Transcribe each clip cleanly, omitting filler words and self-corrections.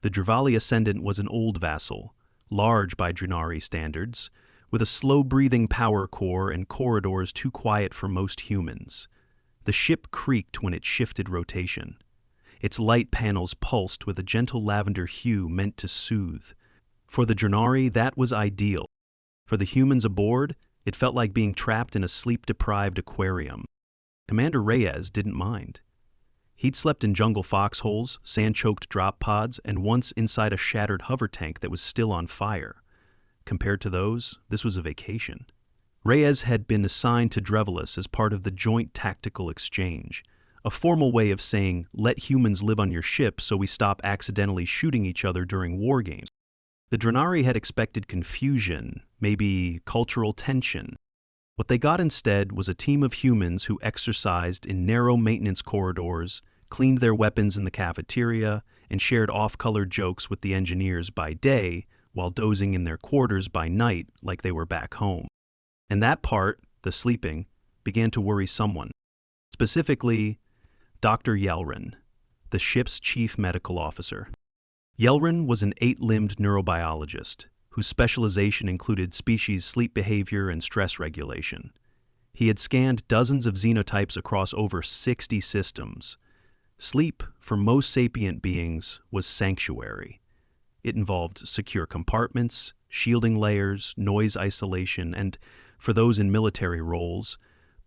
The Dravali ascendant was an old vassal, large by Drenari standards, with a slow-breathing power core and corridors too quiet for most humans. The ship creaked when it shifted rotation. Its light panels pulsed with a gentle lavender hue meant to soothe. For the Drenari, that was ideal. For the humans aboard, it felt like being trapped in a sleep-deprived aquarium. Commander Reyes didn't mind. He'd slept in jungle foxholes, sand-choked drop pods, and once inside a shattered hover tank that was still on fire. Compared to those, this was a vacation. Reyes had been assigned to Drevelis as part of the Joint Tactical Exchange, a formal way of saying, let humans live on your ship so we stop accidentally shooting each other during war games. The Drenari had expected confusion, maybe cultural tension. What they got instead was a team of humans who exercised in narrow maintenance corridors, cleaned their weapons in the cafeteria, and shared off-color jokes with the engineers by day while dozing in their quarters by night like they were back home. And that part, the sleeping, began to worry someone. Specifically, Dr. Yelrin, the ship's chief medical officer. Yelrin was an 8-limbed neurobiologist whose specialization included species sleep behavior and stress regulation. He had scanned dozens of xenotypes across over 60 systems. Sleep, for most sapient beings, was sanctuary. It involved secure compartments, shielding layers, noise isolation, and, for those in military roles,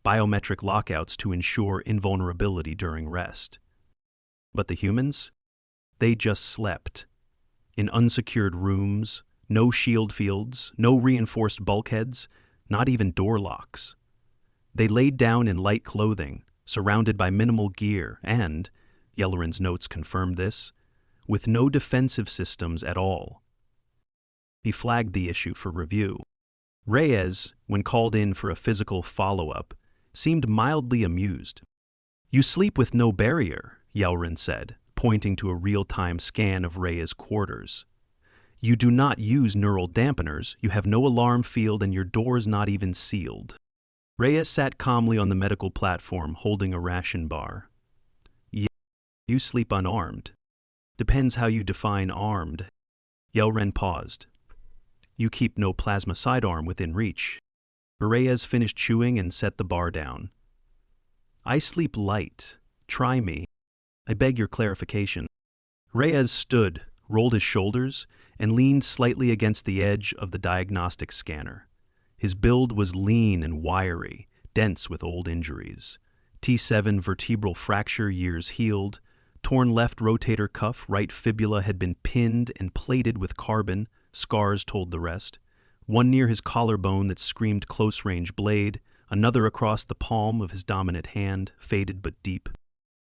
biometric lockouts to ensure invulnerability during rest. But the humans? They just slept. In unsecured rooms, no shield fields, no reinforced bulkheads, not even door locks. They laid down in light clothing, surrounded by minimal gear, and, Yellerin's notes confirmed this, with no defensive systems at all. He flagged the issue for review. Reyes, when called in for a physical follow-up, seemed mildly amused. You sleep with no barrier, Yelrin said, pointing to a real-time scan of Reyes' quarters. You do not use neural dampeners, you have no alarm field, and your door's not even sealed. Reyes sat calmly on the medical platform, holding a ration bar. You sleep unarmed. Depends how you define armed. Yelrin paused. You keep no plasma sidearm within reach. Reyes finished chewing and set the bar down. I sleep light. Try me. I beg your clarification. Reyes stood, rolled his shoulders, and leaned slightly against the edge of the diagnostic scanner. His build was lean and wiry, dense with old injuries. T7 vertebral fracture, years healed. Torn left rotator cuff, right fibula had been pinned and plated with carbon, scars told the rest. One near his collarbone that screamed close-range blade, another across the palm of his dominant hand, faded but deep.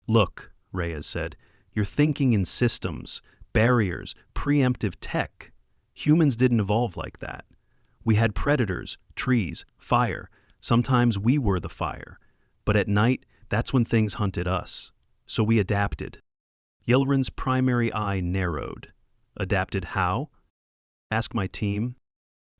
Look, Reyes said, you're thinking in systems, barriers, preemptive tech. Humans didn't evolve like that. We had predators, trees, fire. Sometimes we were the fire. But at night, that's when things hunted us. So we adapted. Yelrin's primary eye narrowed. Adapted how? Ask my team.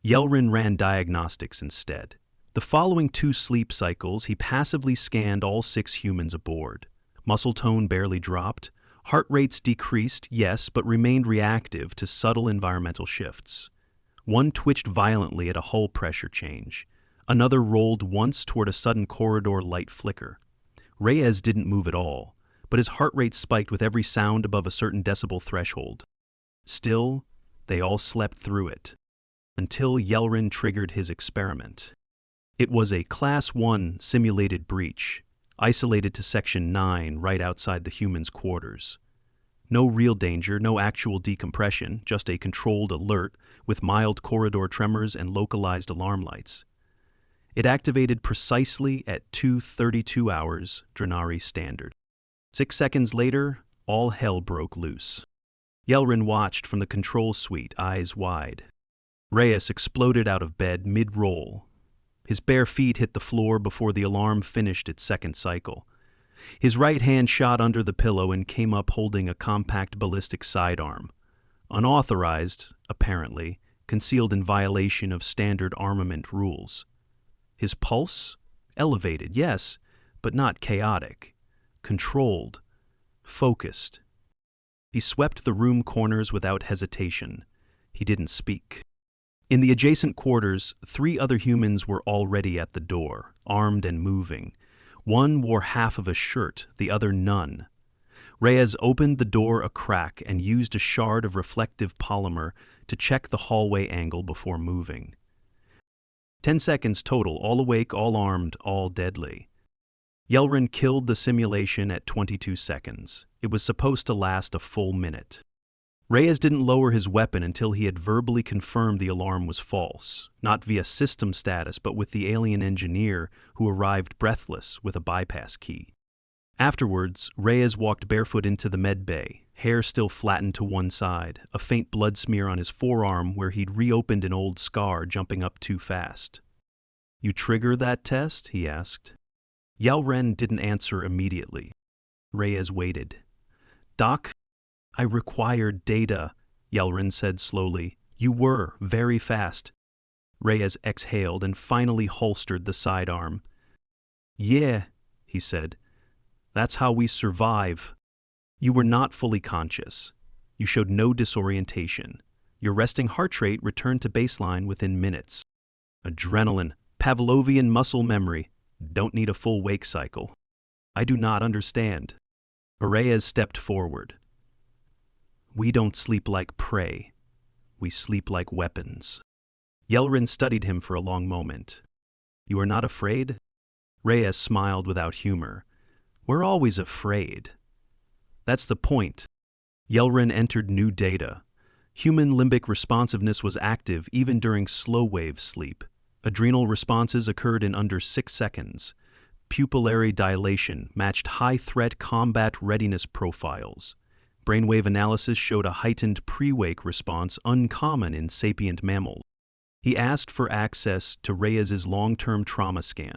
Yelrin ran diagnostics instead. The following 2 sleep cycles, he passively scanned all 6 humans aboard. Muscle tone barely dropped. Heart rates decreased, yes, but remained reactive to subtle environmental shifts. One twitched violently at a hull pressure change. Another rolled once toward a sudden corridor light flicker. Reyes didn't move at all, but his heart rate spiked with every sound above a certain decibel threshold. Still, they all slept through it, until Yelrin triggered his experiment. It was a Class 1 simulated breach, isolated to Section 9 right outside the humans' quarters. No real danger, no actual decompression, just a controlled alert with mild corridor tremors and localized alarm lights. It activated precisely at 2:32 hours Drenari Standard. 6 seconds later, all hell broke loose. Yelrin watched from the control suite, eyes wide. Reyes exploded out of bed mid-roll. His bare feet hit the floor before the alarm finished its second cycle. His right hand shot under the pillow and came up holding a compact ballistic sidearm. Unauthorized, apparently, concealed in violation of standard armament rules. His pulse? Elevated, yes, but not chaotic. Controlled. Focused. He swept the room corners without hesitation. He didn't speak. In the adjacent quarters, 3 other humans were already at the door, armed and moving. One wore half of a shirt, the other none. Reyes opened the door a crack and used a shard of reflective polymer to check the hallway angle before moving. 10 seconds total, all awake, all armed, all deadly. Yelrin killed the simulation at 22 seconds. It was supposed to last a full minute. Reyes didn't lower his weapon until he had verbally confirmed the alarm was false, not via system status but with the alien engineer who arrived breathless with a bypass key. Afterwards, Reyes walked barefoot into the med bay, hair still flattened to one side, a faint blood smear on his forearm where he'd reopened an old scar jumping up too fast. "You trigger that test?" he asked. Yelrin didn't answer immediately. Reyes waited. "Doc, I required data," Yelrin said slowly. "You were, very fast." Reyes exhaled and finally holstered the sidearm. "Yeah," he said. "That's how we survive." "You were not fully conscious. You showed no disorientation. Your resting heart rate returned to baseline within minutes. Adrenaline, Pavlovian muscle memory. Don't need a full wake cycle." "I do not understand." Reyes stepped forward. "We don't sleep like prey. We sleep like weapons." Yelrin studied him for a long moment. "You are not afraid?" Reyes smiled without humor. "We're always afraid." "That's the point." Yelrin entered new data. Human limbic responsiveness was active even during slow-wave sleep. Adrenal responses occurred in under 6 seconds. Pupillary dilation matched high-threat combat readiness profiles. Brainwave analysis showed a heightened pre-wake response uncommon in sapient mammals. He asked for access to Reyes's long-term trauma scan.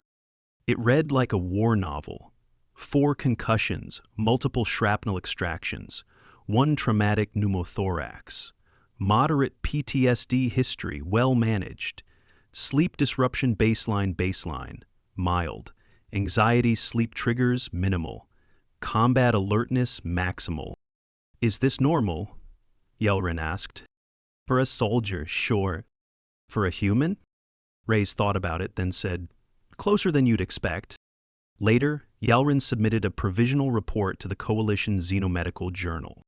It read like a war novel. 4 concussions, multiple shrapnel extractions, 1 traumatic pneumothorax, moderate PTSD history, well managed, sleep disruption baseline, mild, anxiety sleep triggers, minimal, combat alertness, maximal. "Is this normal?" Yelrin asked. "For a soldier, sure. For a human?" Reyes thought about it, then said, "Closer than you'd expect." Later, Yelrin submitted a provisional report to the Coalition's Xenomedical Journal.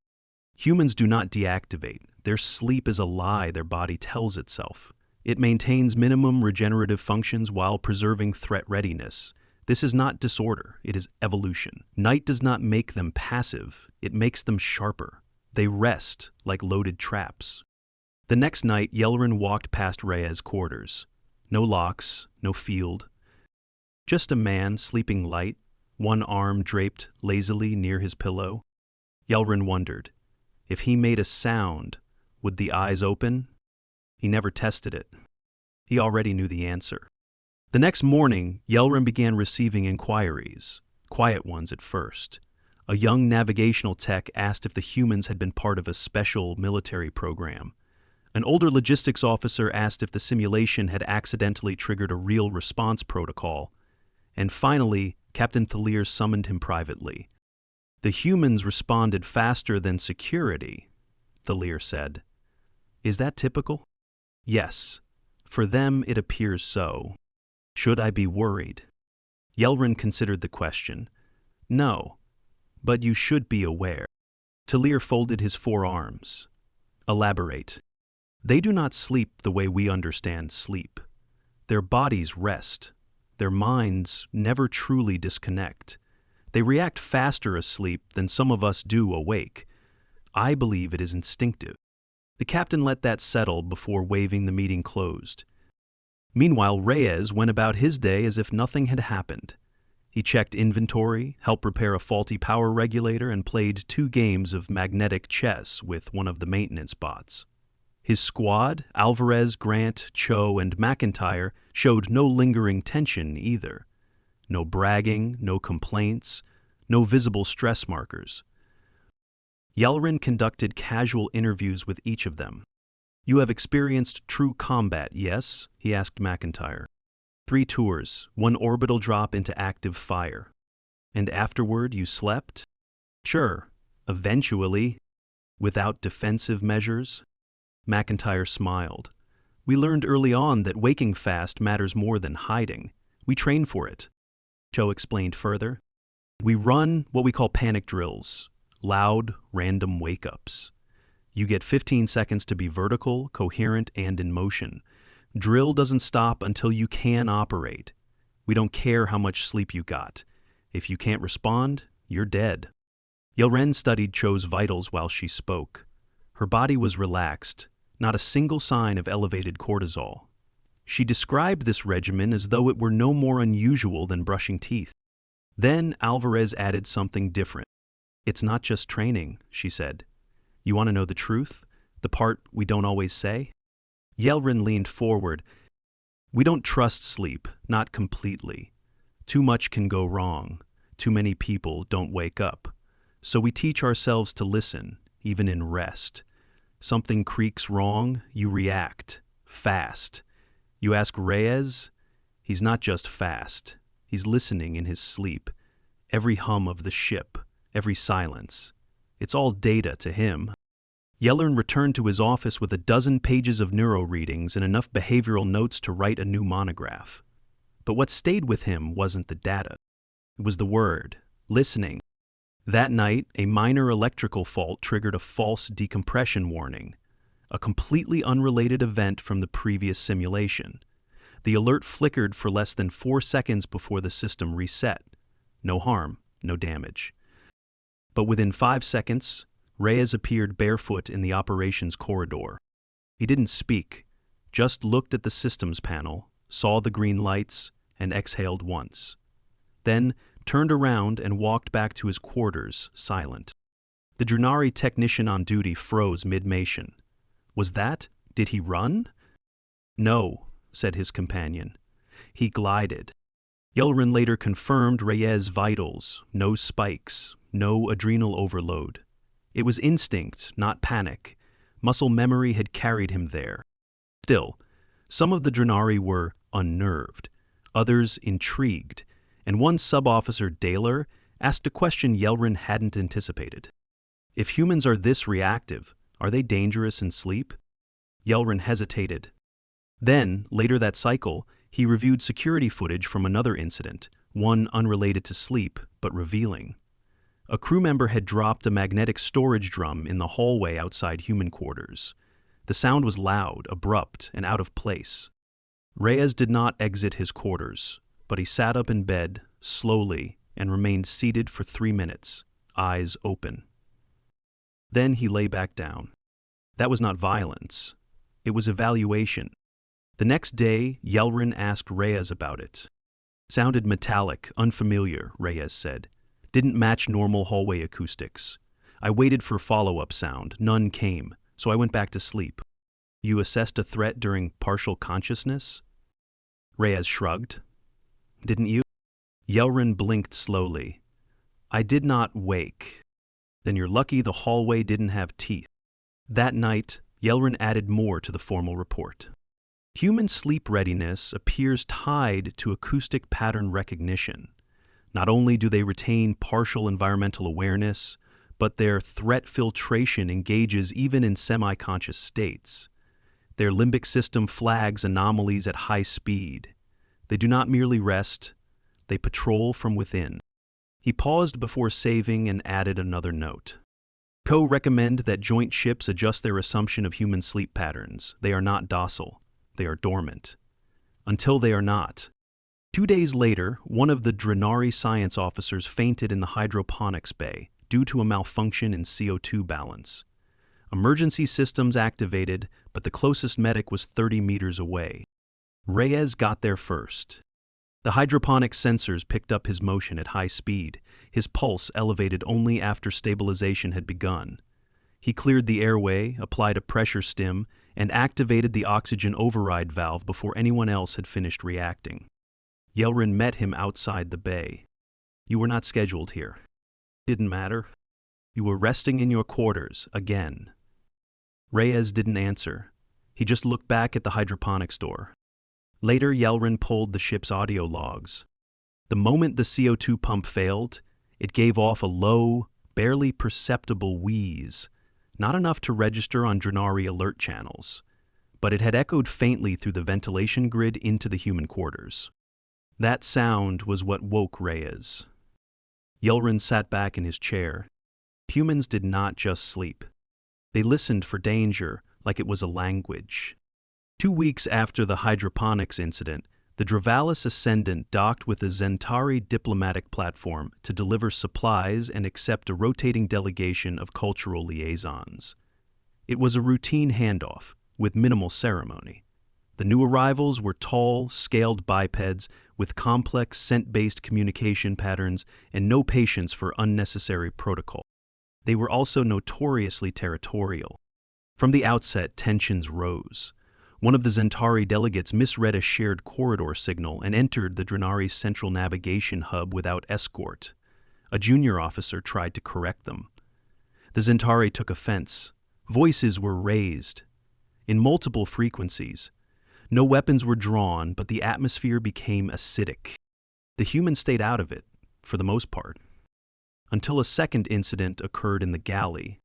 Humans do not deactivate. Their sleep is a lie their body tells itself. It maintains minimum regenerative functions while preserving threat readiness. This is not disorder, it is evolution. Night does not make them passive, it makes them sharper. They rest like loaded traps. The next night, Yelrin walked past Reyes' quarters. No locks, no field. Just a man sleeping light, one arm draped lazily near his pillow. Yelrin wondered, if he made a sound, would the eyes open? He never tested it. He already knew the answer. The next morning, Yelrin began receiving inquiries, quiet ones at first. A young navigational tech asked if the humans had been part of a special military program. An older logistics officer asked if the simulation had accidentally triggered a real response protocol. And finally, Captain Thalier summoned him privately. "The humans responded faster than security," Thalier said. "Is that typical?" "Yes. For them, it appears so. Should I be worried?" Yelrin considered the question. "No. But you should be aware." Thalier folded his forearms. "Elaborate." "They do not sleep the way we understand sleep. Their bodies rest. Their minds never truly disconnect. They react faster asleep than some of us do awake. I believe it is instinctive." The captain let that settle before waving the meeting closed. Meanwhile, Reyes went about his day as if nothing had happened. He checked inventory, helped repair a faulty power regulator, and played 2 games of magnetic chess with one of the maintenance bots. His squad, Alvarez, Grant, Cho, and McIntyre, showed no lingering tension either. No bragging, no complaints, no visible stress markers. Yelrin conducted casual interviews with each of them. "You have experienced true combat, yes?" he asked McIntyre. 3 tours, 1 orbital drop into active fire. "And afterward you slept?" "Sure, eventually." Without defensive measures? McIntyre smiled. We learned early on that waking fast matters more than hiding. We train for it. Joe explained further. We run what we call panic drills, loud, random wake-ups. You get 15 seconds to be vertical, coherent, and in motion. Drill doesn't stop until you can operate. We don't care how much sleep you got. If you can't respond, you're dead. Yelren studied Cho's vitals while she spoke. Her body was relaxed, not a single sign of elevated cortisol. She described this regimen as though it were no more unusual than brushing teeth. Then Alvarez added something different. It's not just training, she said. You want to know the truth? The part we don't always say? Yelren leaned forward. We don't trust sleep, not completely. Too much can go wrong. Too many people don't wake up. So we teach ourselves to listen, even in rest. Something creaks wrong, you react. Fast. You ask Reyes? He's not just fast. He's listening in his sleep. Every hum of the ship, every silence. It's all data to him. Yellern returned to his office with a dozen pages of neuro readings and enough behavioral notes to write a new monograph. But what stayed with him wasn't the data. It was the word, listening. That night, a minor electrical fault triggered a false decompression warning, a completely unrelated event from the previous simulation. The alert flickered for less than 4 seconds before the system reset. No harm, no damage. But within 5 seconds, Reyes appeared barefoot in the operations corridor. He didn't speak, just looked at the systems panel, saw the green lights, and exhaled once. Then turned around and walked back to his quarters, silent. The Drenari technician on duty froze mid-mation. Was that? Did he run? No, said his companion. He glided. Yelrin later confirmed Reyes' vitals, no spikes, no adrenal overload. It was instinct, not panic. Muscle memory had carried him there. Still, some of the Drenari were unnerved, others intrigued, and one sub-officer, Daler, asked a question Yelrin hadn't anticipated. If humans are this reactive, are they dangerous in sleep? Yelrin hesitated. Then, later that cycle, he reviewed security footage from another incident, one unrelated to sleep, but revealing. A crew member had dropped a magnetic storage drum in the hallway outside human quarters. The sound was loud, abrupt, and out of place. Reyes did not exit his quarters, but he sat up in bed, slowly, and remained seated for 3 minutes, eyes open. Then he lay back down. That was not violence. It was evaluation. The next day, Yelrin asked Reyes about it. Sounded metallic, unfamiliar, Reyes said. Didn't match normal hallway acoustics. I waited for follow-up sound. None came, so I went back to sleep. You assessed a threat during partial consciousness? Reyes shrugged. Didn't you? Yelrin blinked slowly. I did not wake. Then you're lucky the hallway didn't have teeth. That night, Yelrin added more to the formal report. Human sleep readiness appears tied to acoustic pattern recognition. Not only do they retain partial environmental awareness, but their threat filtration engages even in semi-conscious states. Their limbic system flags anomalies at high speed. They do not merely rest, they patrol from within. He paused before saving and added another note. Co-recommend that joint ships adjust their assumption of human sleep patterns. They are not docile. They are dormant. Until they are not. 2 days later, one of the Drenari science officers fainted in the hydroponics bay due to a malfunction in CO2 balance. Emergency systems activated, but the closest medic was 30 meters away. Reyes got there first. The hydroponics sensors picked up his motion at high speed, his pulse elevated only after stabilization had begun. He cleared the airway, applied a pressure stim, and activated the oxygen override valve before anyone else had finished reacting. Yelrin met him outside the bay. You were not scheduled here. Didn't matter. You were resting in your quarters, again. Reyes didn't answer. He just looked back at the hydroponics door. Later, Yelrin pulled the ship's audio logs. The moment the CO2 pump failed, it gave off a low, barely perceptible wheeze. not enough to register on Drenari alert channels, but it had echoed faintly through the ventilation grid into the human quarters. That sound was what woke Reyes. Yelrin sat back in his chair. Humans did not just sleep. They listened for danger like it was a language. 2 weeks after the hydroponics incident, the Dravalis Ascendant docked with a Zentari diplomatic platform to deliver supplies and accept a rotating delegation of cultural liaisons. It was a routine handoff, with minimal ceremony. The new arrivals were tall, scaled bipeds with complex scent-based communication patterns and no patience for unnecessary protocol. They were also notoriously territorial. From the outset, tensions rose. One of the Zentari delegates misread a shared corridor signal and entered the Drenari's central navigation hub without escort. A junior officer tried to correct them. The Zentari took offense. Voices were raised, in multiple frequencies. No weapons were drawn, but the atmosphere became acidic. The humans stayed out of it, for the most part, until a second incident occurred in the galley.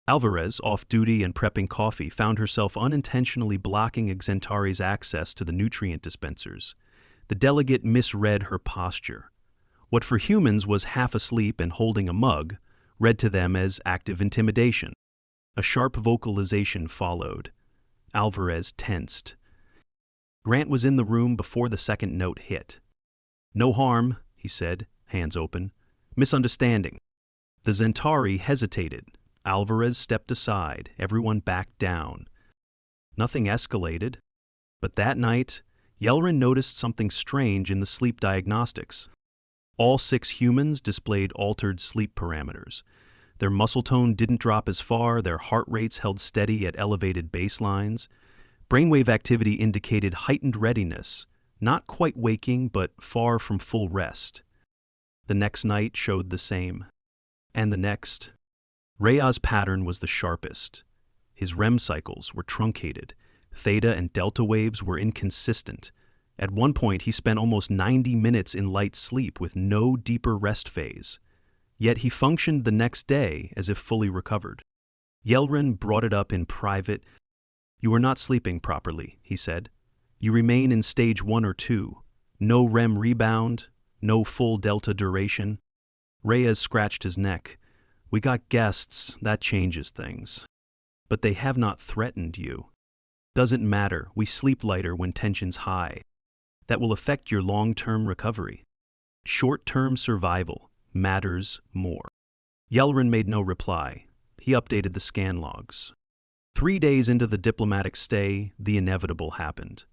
Alvarez, off-duty and prepping coffee, found herself unintentionally blocking Xentari's access to the nutrient dispensers. The delegate misread her posture. What for humans was half asleep and holding a mug, read to them as active intimidation. A sharp vocalization followed. Alvarez tensed. Grant was in the room before the second note hit. "No harm," he said, hands open. "Misunderstanding." The Zentari hesitated. Alvarez stepped aside. Everyone backed down. Nothing escalated. But that night, Yelrin noticed something strange in the sleep diagnostics. All 6 humans displayed altered sleep parameters. Their muscle tone didn't drop as far, their heart rates held steady at elevated baselines. Brainwave activity indicated heightened readiness, not quite waking but far from full rest. The next night showed the same. And the next. Reyes' pattern was the sharpest. His REM cycles were truncated. Theta and delta waves were inconsistent. At one point, he spent almost 90 minutes in light sleep with no deeper rest phase. Yet he functioned the next day as if fully recovered. Yelrin brought it up in private. "You are not sleeping properly," he said. "You remain in stage 1 or 2. No REM rebound, no full delta duration." Reyes scratched his neck. "We got guests, that changes things. But they have not threatened you. Doesn't matter, we sleep lighter when tension's high. That will affect your long-term recovery. Short-term survival matters more." Yelrin made no reply. He updated the scan logs. 3 days into the diplomatic stay, the inevitable happened.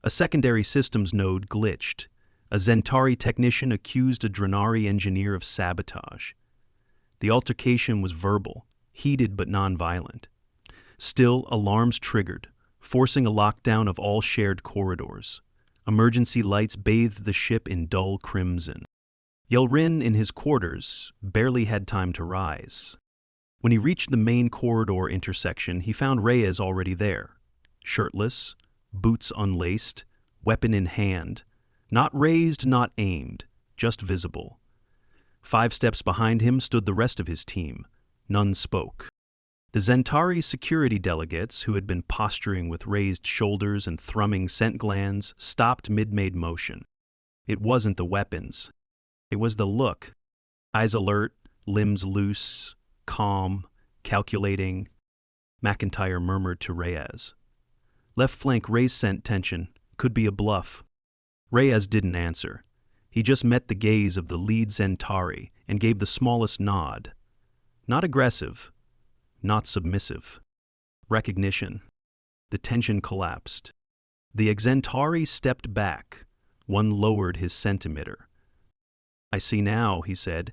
A secondary systems node glitched. A Zentari technician accused a Drenari engineer of sabotage. The altercation was verbal, heated but non-violent. Still, alarms triggered, forcing a lockdown of all shared corridors. Emergency lights bathed the ship in dull crimson. Yelrin, in his quarters, barely had time to rise. When he reached the main corridor intersection, he found Reyes already there. Shirtless, boots unlaced, weapon in hand. Not raised, not aimed, just visible. 5 steps behind him stood the rest of his team. None spoke. The Zentari security delegates, who had been posturing with raised shoulders and thrumming scent glands, stopped mid-made motion. It wasn't the weapons. It was the look. Eyes alert, limbs loose, calm, calculating. McIntyre murmured to Reyes. "Left flank raise scent tension. Could be a bluff." Reyes didn't answer. He just met the gaze of the lead Zentari and gave the smallest nod. Not aggressive, not submissive. Recognition. The tension collapsed. The Xentari stepped back. One lowered his centimeter. "I see now," he said.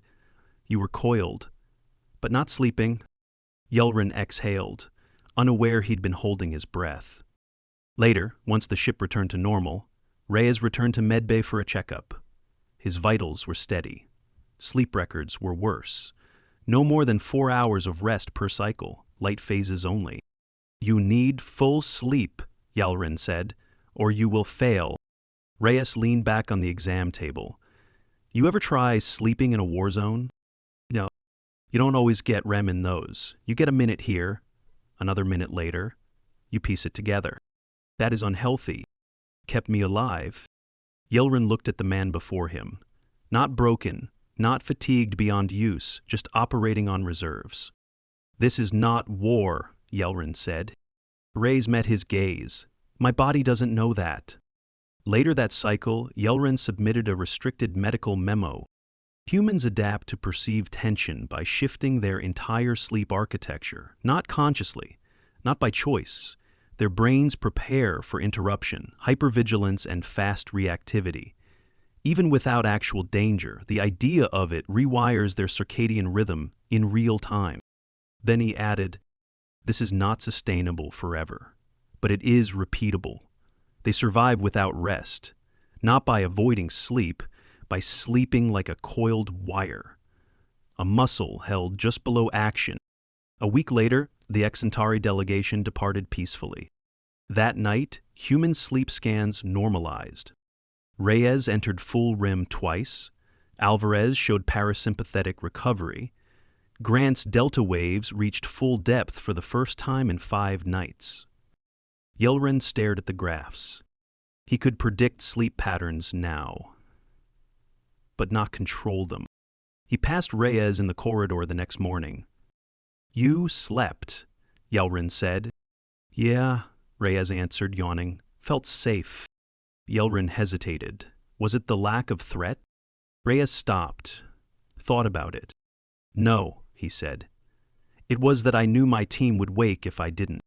"You were coiled, but not sleeping." Yelrin exhaled, unaware he'd been holding his breath. Later, once the ship returned to normal, Reyes returned to medbay for a checkup. His vitals were steady. Sleep records were worse. No more than 4 hours of rest per cycle, light phases only. "You need full sleep," Yelrin said, "or you will fail." Reyes leaned back on the exam table. "You ever try sleeping in a war zone?" "No." You don't always get REM in those. You get a minute here, another minute later. You piece it together. That is unhealthy. Kept me alive. Yelrin looked at the man before him. Not broken, not fatigued beyond use, just operating on reserves. This is not war, Yelrin said. Reyes met his gaze. My body doesn't know that. Later that cycle, Yelrin submitted a restricted medical memo. Humans adapt to perceived tension by shifting their entire sleep architecture, not consciously, not by choice. Their brains prepare for interruption, hypervigilance, and fast reactivity. Even without actual danger, the idea of it rewires their circadian rhythm in real time. Then he added, this is not sustainable forever, but it is repeatable. They survive without rest, not by avoiding sleep, by sleeping like a coiled wire. A muscle held just below action. A week later, the Centauri delegation departed peacefully. That night, human sleep scans normalized. Reyes entered full REM twice. Alvarez showed parasympathetic recovery. Grant's delta waves reached full depth for the first time in 5 nights. Yelrin stared at the graphs. He could predict sleep patterns now, but not control them. He passed Reyes in the corridor the next morning. You slept, Yelrin said. Yeah, Reyes answered, yawning. Felt safe. Yelrin hesitated. Was it the lack of threat? Reyes stopped, thought about it. No, he said. It was that I knew my team would wake if I didn't.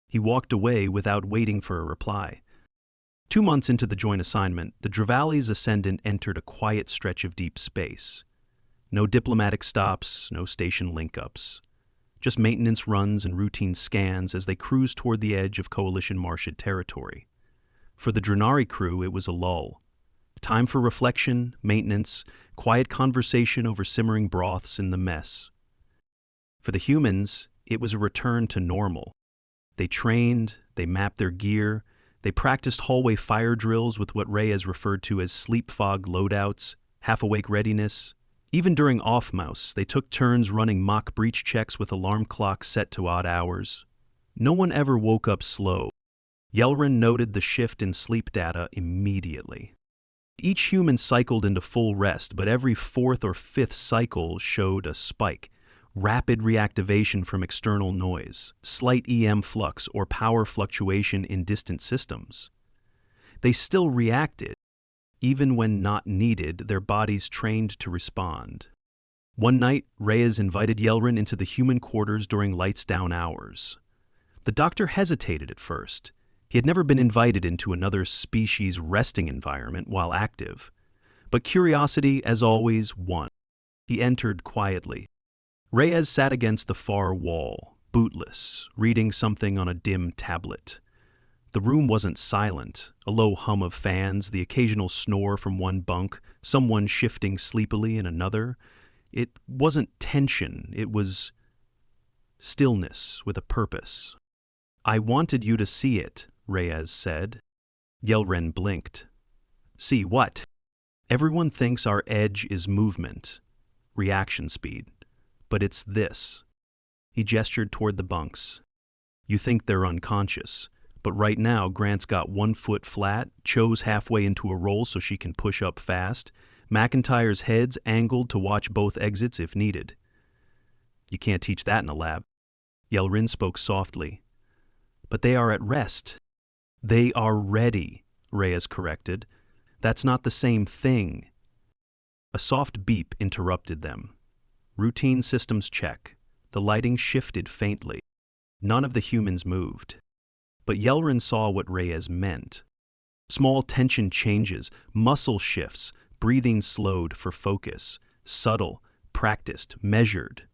He walked away without waiting for a reply. 2 months into the joint assignment, the Drevali's ascendant entered a quiet stretch of deep space. No diplomatic stops, no station link-ups. Just maintenance runs and routine scans as they cruised toward the edge of Coalition marshed territory. For the Drenari crew, it was a lull. Time for reflection, maintenance, quiet conversation over simmering broths in the mess. For the humans, it was a return to normal. They trained, they mapped their gear, they practiced hallway fire drills with what Reyes referred to as sleep fog loadouts, half-awake readiness. Even during off-mouse, they took turns running mock breach checks with alarm clocks set to odd hours. No one ever woke up slow. Yelrin noted the shift in sleep data immediately. Each human cycled into full rest, but every 4th or 5th cycle showed a spike. Rapid reactivation from external noise, slight EM flux or power fluctuation in distant systems. They still reacted. Even when not needed, their bodies trained to respond. One night, Reyes invited Yelrin into the human quarters during lights-down hours. The doctor hesitated at first. He had never been invited into another species' resting environment while active. But curiosity, as always, won. He entered quietly. Reyes sat against the far wall, bootless, reading something on a dim tablet. The room wasn't silent, a low hum of fans, the occasional snore from one bunk, someone shifting sleepily in another. It wasn't tension, it was stillness with a purpose. I wanted you to see it, Reyes said. Yelrin blinked. See what? Everyone thinks our edge is movement, reaction speed. But it's this. He gestured toward the bunks. You think they're unconscious, but right now Grant's got 1 foot flat, Cho's halfway into a roll so she can push up fast, McIntyre's head's angled to watch both exits if needed. You can't teach that in a lab. Yelrin spoke softly. But they are at rest. They are ready, Reyes corrected. That's not the same thing. A soft beep interrupted them. Routine systems check. The lighting shifted faintly. None of the humans moved. But Yelrin saw what Reyes meant. Small tension changes, muscle shifts, breathing slowed for focus. Subtle, practiced, measured.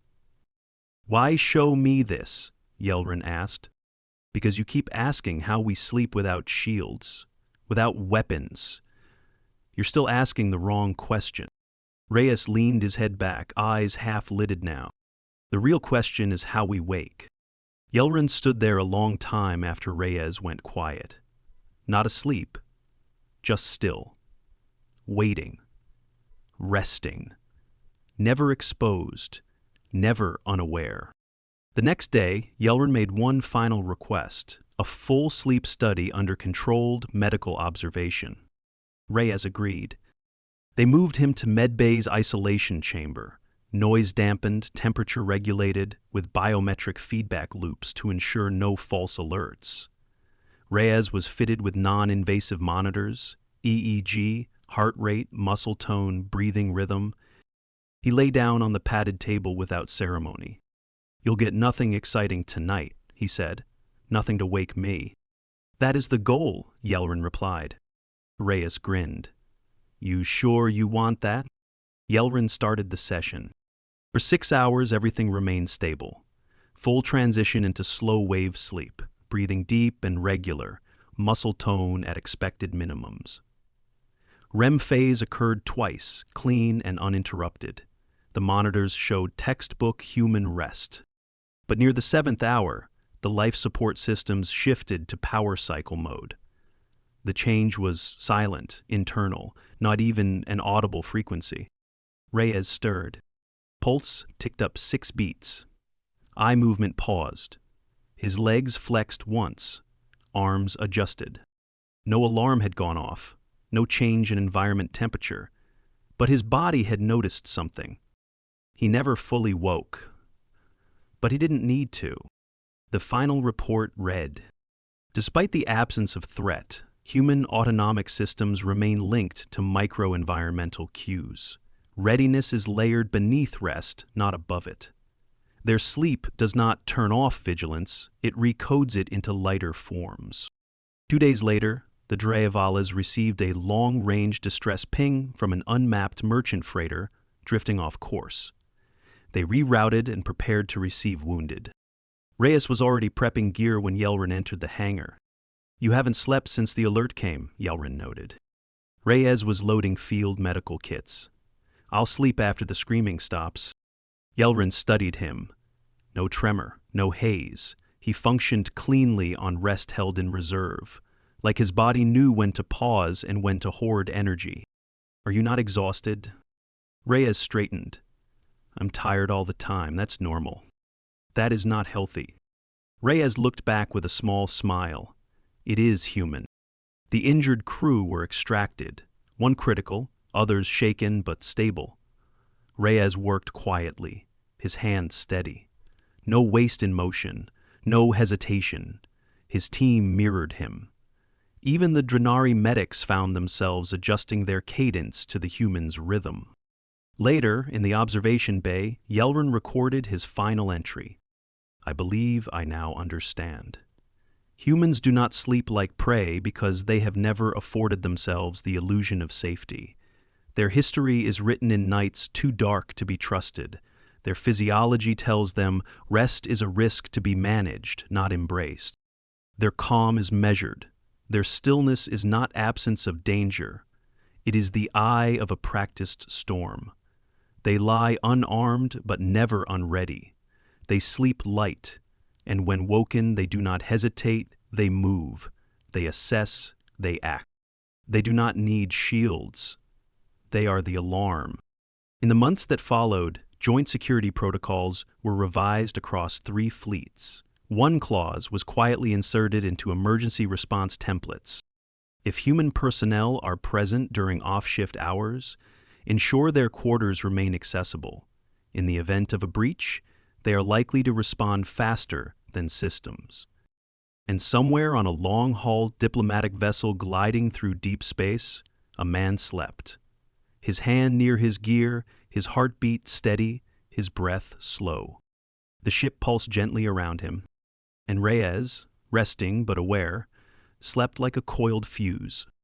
Why show me this? Yelrin asked. Because you keep asking how we sleep without shields, without weapons. You're still asking the wrong question. Reyes leaned his head back, eyes half-lidded now. The real question is how we wake. Yelrin stood there a long time after Reyes went quiet. Not asleep, just still. Waiting. Resting. Never exposed. never unaware. The next day, Yelrin made one final request, a full sleep study under controlled medical observation. Reyes agreed. They moved him to Medbay's isolation chamber, noise-dampened, temperature-regulated, with biometric feedback loops to ensure no false alerts. Reyes was fitted with non-invasive monitors, EEG, heart rate, muscle tone, breathing rhythm. He lay down on the padded table without ceremony. "You'll get nothing exciting tonight," he said. "Nothing to wake me." "That is the goal," Yelrin replied. Reyes grinned. "You sure you want that?" Yelrin started the session. For 6 hours, everything remained stable. Full transition into slow-wave sleep, breathing deep and regular, muscle tone at expected minimums. REM phase occurred twice, clean and uninterrupted. The monitors showed textbook human rest. But near the 7th hour, the life support systems shifted to power cycle mode. The change was silent, internal, not even an audible frequency. Reyes stirred. Pulse ticked up 6 beats. Eye movement paused. His legs flexed once, arms adjusted. No alarm had gone off, no change in environment temperature, but his body had noticed something. He never fully woke. But he didn't need to. The final report read, "Despite the absence of threat, human autonomic systems remain linked to micro-environmental cues. Readiness is layered beneath rest, not above it. Their sleep does not turn off vigilance, it recodes it into lighter forms." 2 days later, the Dreavalas received a long-range distress ping from an unmapped merchant freighter drifting off course. They rerouted and prepared to receive wounded. Reyes was already prepping gear when Yelrin entered the hangar. "You haven't slept since the alert came," Yelrin noted. Reyes was loading field medical kits. "I'll sleep after the screaming stops." Yelrin studied him. No tremor, no haze. He functioned cleanly on rest held in reserve, like his body knew when to pause and when to hoard energy. "Are you not exhausted?" Reyes straightened. "I'm tired all the time, that's normal." "That is not healthy." Reyes looked back with a small smile. "It is human." The injured crew were extracted, one critical, others shaken but stable. Reyes worked quietly, his hands steady. No waste in motion, no hesitation. His team mirrored him. Even the Drenari medics found themselves adjusting their cadence to the human's rhythm. Later, in the observation bay, Yelrin recorded his final entry. "I believe I now understand." Humans do not sleep like prey because they have never afforded themselves the illusion of safety. Their history is written in nights too dark to be trusted. Their physiology tells them rest is a risk to be managed, not embraced. Their calm is measured. Their stillness is not absence of danger. It is the eye of a practiced storm. They lie unarmed but never unready. They sleep light, and when woken they do not hesitate, they move, they assess, they act. They do not need shields. They are the alarm. In the months that followed, joint security protocols were revised across 3 fleets. One clause was quietly inserted into emergency response templates. If human personnel are present during off-shift hours, ensure their quarters remain accessible. In the event of a breach, they are likely to respond faster than systems. And somewhere on a long-haul diplomatic vessel gliding through deep space, a man slept. His hand near his gear, his heartbeat steady, his breath slow. The ship pulsed gently around him, and Reyes, resting but aware, slept like a coiled fuse.